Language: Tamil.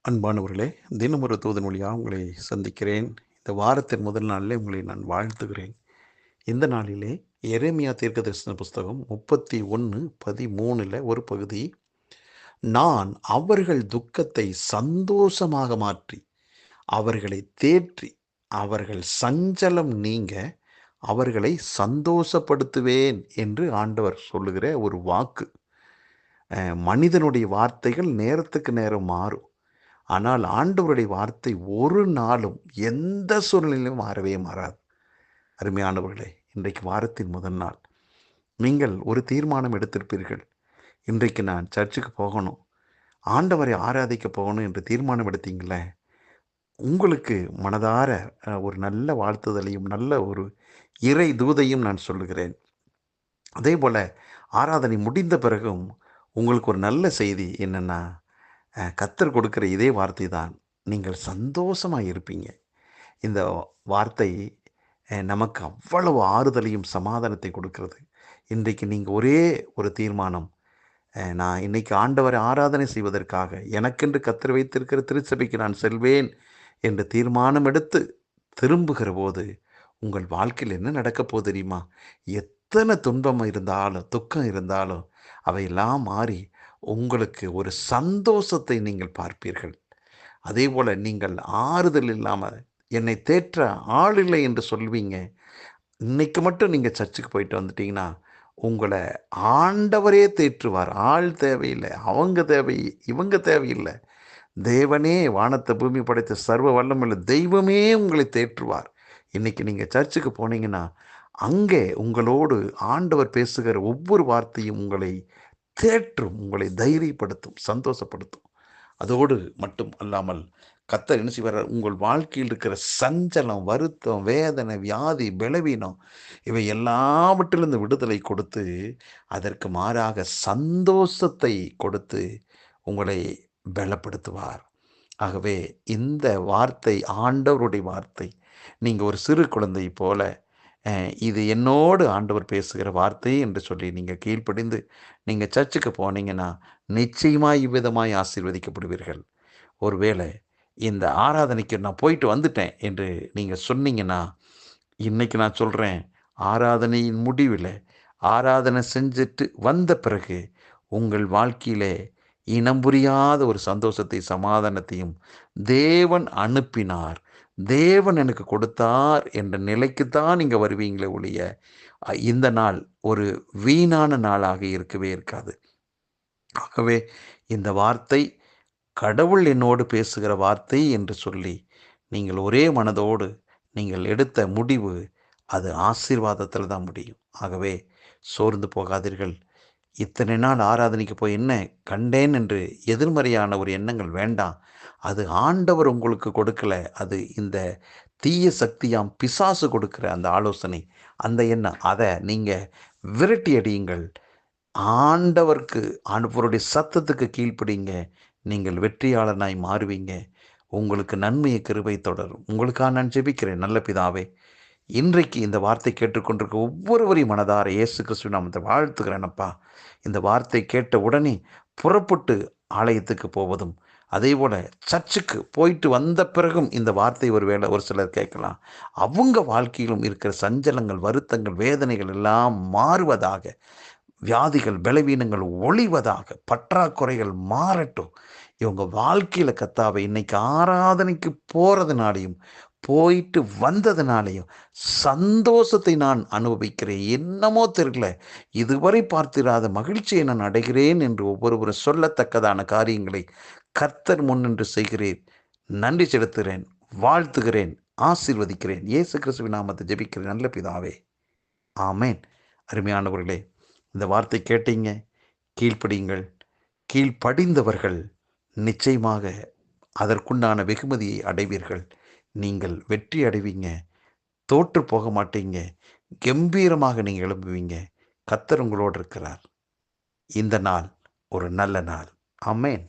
அன்பானவர்களே, தினம் ஒரு தூதன் வழியாக உங்களை சந்திக்கிறேன். இந்த வாரத்தின் முதல் நாளிலே உங்களை நான் வாழ்த்துகிறேன். இந்த நாளிலே எரேமியா தீர்க்கதரிசன புஸ்தகம் 31:13 ஒரு பகுதி, நான் அவர்கள் துக்கத்தை சந்தோஷமாக மாற்றி, அவர்களை தேற்றி, அவர்கள் சஞ்சலம் நீங்க, அவர்களை சந்தோஷப்படுத்துவேன் என்று ஆண்டவர் சொல்லுகிற ஒரு வாக்கு. மனிதனுடைய வார்த்தைகள் நேரத்துக்கு நேரம் மாறும். ஆனால் ஆண்டவருடைய வார்த்தை ஒரு நாளும் எந்த சூழ்நிலையிலும் மாறவே மாறாது. அருமையானவர்களே, இன்றைக்கு வாரத்தின் முதல் நாள். நீங்கள் ஒரு தீர்மானம் எடுத்திருப்பீர்கள். இன்றைக்கு நான் சர்ச்சுக்கு போகணும், ஆண்டவரை ஆராதிக்க போகணும் என்று தீர்மானம் எடுத்தீங்களே, உங்களுக்கு மனதார ஒரு நல்ல வாழ்த்துதலையும் நல்ல ஒரு இறை தூதையும் நான் சொல்லுகிறேன். அதேபோல ஆராதனை முடிந்த பிறகும் உங்களுக்கு ஒரு நல்ல செய்தி என்னென்னா, கர்த்தர் கொடுக்கிற இதே வார்த்தை தான், நீங்கள் சந்தோஷமாக இருப்பீங்க. இந்த வார்த்தை நமக்கு அவ்வளவு ஆறுதலையும் சமாதானத்தை கொடுக்கிறது. இன்றைக்கு நீங்கள் ஒரே ஒரு தீர்மானம், நான் இன்றைக்கி ஆண்டவரை ஆராதனை செய்வதற்காக எனக்கென்று கர்த்தர் வைத்திருக்கிற திருச்சபைக்கு நான் செல்வேன் என்று தீர்மானம் எடுத்து திரும்புகிற போது உங்கள் வாழ்க்கையில் என்ன நடக்க போகுது தெரியுமா? எத்தனை துன்பம் இருந்தாலும் துக்கம் இருந்தாலும் அவையெல்லாம் மாறி உங்களுக்கு ஒரு சந்தோஷத்தை நீங்கள் பார்ப்பீர்கள். அதே போல் நீங்கள் ஆறுதல் இல்லாமல் என்னை தேற்ற ஆள் இல்லை என்று சொல்வீங்க. இன்னைக்கு மட்டும் நீங்கள் சர்ச்சுக்கு போயிட்டு வந்துட்டீங்கன்னா உங்களை ஆண்டவரே தேற்றுவார். ஆள் தேவையில்லை, அவங்க தேவை, இவங்க தேவையில்லை. தேவனே, வானத்தை பூமி படைத்த சர்வ வல்லமையுள்ள தெய்வமே உங்களை தேற்றுவார். இன்றைக்கி நீங்கள் சர்ச்சுக்கு போனீங்கன்னா அங்கே உங்களோடு ஆண்டவர் பேசுகிற ஒவ்வொரு வார்த்தையும் உங்களை தேற்றும், உங்களை தைரியப்படுத்தும், சந்தோஷப்படுத்தும். அதோடு மட்டும் அல்லாமல் கர்த்தர் என்ன செய்வார்? உங்கள் வாழ்க்கையில் இருக்கிற சஞ்சலம், வருத்தம், வேதனை, வியாதி, பலவீனம் இவை எல்லாவற்றிலிருந்து விடுதலை கொடுத்து, அதற்கு மாறாக சந்தோஷத்தை கொடுத்து உங்களை பலப்படுத்துவார். ஆகவே இந்த வார்த்தை ஆண்டவருடைய வார்த்தை. நீங்கள் ஒரு சிறு குழந்தை போல, இது என்னோடு ஆண்டவர் பேசுகிற வார்த்தை என்று சொல்லி நீங்கள் கீழ்ப்படிந்து நீங்கள் சர்ச்சுக்கு போனீங்கன்னா நிச்சயமாய் இவ்விதமாய் ஆசீர்வதிக்கப்படுவீர்கள். ஒருவேளை இந்த ஆராதனைக்கு நான் போயிட்டு வந்துட்டேன் என்று நீங்கள் சொன்னீங்கன்னா, இன்றைக்கி நான் சொல்கிறேன், ஆராதனையின் முடிவில் ஆராதனை செஞ்சுட்டு வந்த பிறகு உங்கள் வாழ்க்கையிலே இனம் புரியாத ஒரு சந்தோஷத்தை, சமாதானத்தையும் தேவன் அனுப்பினார், தேவன் எனக்கு கொடுத்தார் என்ற நிலைக்கு தான் நீங்கள் வருவீங்களே ஒழிய, இந்த நாள் ஒரு வீணான நாளாக இருக்கவே இருக்காது. ஆகவே இந்த வார்த்தை கடவுள் என்னோடு பேசுகிற வார்த்தை என்று சொல்லி நீங்கள் ஒரே மனதோடு நீங்கள் எடுத்த முடிவு அது ஆசீர்வாதத்தில் தான் முடியும். ஆகவே சோர்ந்து போகாதீர்கள். இத்தனை நாள் ஆராதனைக்கு போய் என்ன கண்டேன் என்று எதிர்மறையான ஒரு எண்ணங்கள் வேண்டாம். அது ஆண்டவர் உங்களுக்கு கொடுக்கல. அது இந்த தீய சக்தியாம் பிசாசு கொடுக்கிற அந்த ஆலோசனை, அந்த எண்ணம், அதை நீங்கள் விரட்டி அடியுங்கள். ஆண்டவருக்கு, ஆண்டவருடைய சத்தத்துக்கு கீழ்ப்படிங்க. நீங்கள் வெற்றியாளனாய் மாறுவீங்க. உங்களுக்கு நன்மையை கிருபை தொடரும். உங்களுக்காக நான் ஜெபிக்கிறேன். நல்ல பிதாவே, இன்றைக்கு இந்த வார்த்தை கேட்டுக்கொண்டிருக்க ஒவ்வொருவரையும் மனதார இயேசு கிறிஸ்துவின் நாமத்தை வாழ்த்துகிறேனப்பா. இந்த வார்த்தை கேட்ட உடனே புறப்பட்டு ஆலயத்துக்கு போவதும், அதே போல் சர்ச்சுக்கு போயிட்டு வந்த பிறகும் இந்த வார்த்தை ஒருவேளை ஒரு சிலர் கேட்கலாம். அவங்க வாழ்க்கையிலும் இருக்கிற சஞ்சலங்கள், வருத்தங்கள், வேதனைகள் எல்லாம் மாறுவதாக, வியாதிகள், பலவீனங்கள் ஒழிவதாக, பற்றாக்குறைகள் மாறட்டும். இவங்க வாழ்க்கையில் கர்த்தாவே இன்னைக்கு ஆராதனைக்கு போகிறதுனாலையும் போயிட்டு வந்ததுனாலையும் சந்தோஷத்தை நான் அனுபவிக்கிறேன். என்னமோ தெரியல, இதுவரை பார்த்திராத மகிழ்ச்சியை நான் அடைகிறேன் என்று ஒவ்வொருவரும் சொல்லத்தக்கதான காரியங்களை கர்த்தர் முன்னின்று செய்கிறேன். நன்றி செலுத்துகிறேன், வாழ்த்துகிறேன், ஆசீர்வதிக்கிறேன். இயேசு கிறிஸ்துவின் நாமத்தை ஜெபிக்கிறேன் நல்ல பிதாவே, ஆமேன். அருமையானவர்களே, இந்த வார்த்தை கேட்டீங்க, கீழ்ப்படியுங்கள். கீழ்ப்படிந்தவர்கள் நிச்சயமாக அதற்குண்டான வெகுமதியை அடைவீர்கள். நீங்கள் வெற்றி அடைவீங்க, தோற்று போக மாட்டீங்க, கம்பீரமாக நீங்கள் எழும்புவீங்க. கர்த்தர் உங்களோடு இருக்கிறார். இந்த நாள் ஒரு நல்ல நாள். ஆமென்.